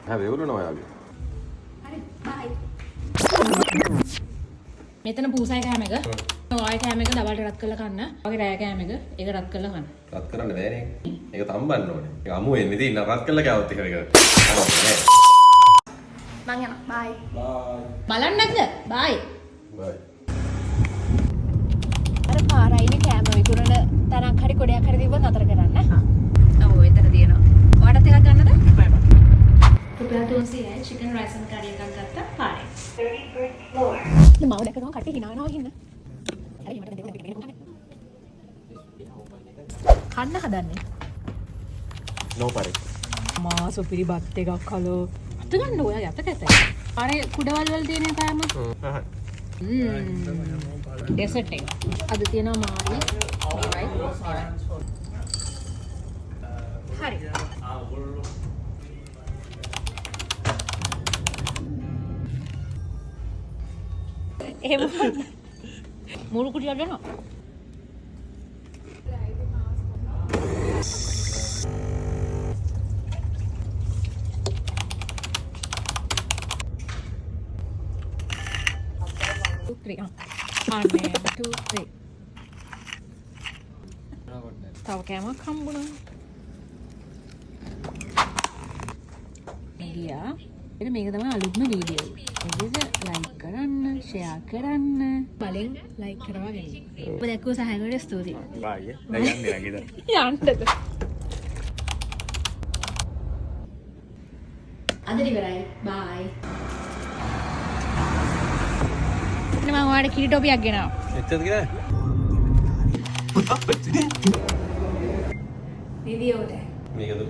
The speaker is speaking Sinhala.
हाँ वेवलो ना आगे अरे बाय මෙතන පූසයි කෑම එක ඔය කෑම එක දවල්ට රත් කරලා කන්න වගේ රෑ කෑම එක ඒක රත් කරලා කන්න රත් කරන්න බෑනේ ඒක තම්බන්න ඕනේ ඒක අමු වෙන්නේ තියෙන රත් කරලා කෑවොත් ඒක නෑ මං යනවා බයි බලන්න නැද්ද බයි බයි අර පාරයිනේ කෑම විකුණන තනක් හරි කොඩයක් හරි තිබ්බොත් නතර කරන්න ඔව් එතන තියෙනවා ඔයාලත් එකක් ගන්නද බයි රුපියල් 300යි චිකන් රයිස් and curry එකක් ගත්තා පාරේ 33rd floor මම දැක්ක ගමන් කට්ටිය hina වෙනවා හින්න හරි මට දෙන්න පිටින් කන්න හදන්නේ නෝ පාරේ මා සුපිරි බත් එකක් කලෝ අත ගන්න ඔයා යත කැතයි අර කුඩවල් වල තියෙන තාම ඩෙසර්ට් එක අද තියෙනවා මාළි හරි එහෙම මුළු කුටියක් දෙනවා අනේ 2 3 තව කෑමක් හම්බුණා එළියා එන මේක තමයි අලුත්ම වීඩියෝ එක ලයික් කරන්න ෂෙයා කරන්න බලෙන් ලයික් කරවා ගන්න ඔබ දැක්කෝ සහයකට ස්තුතියි බයි දැන් යන්නේ නැගිද යන්නද අද ඉවරයි බයි මම ඔයාලට කිරි ටොපියක් ගෙනාවා. එච්චරද කියලා? වීඩියෝට. මේකද?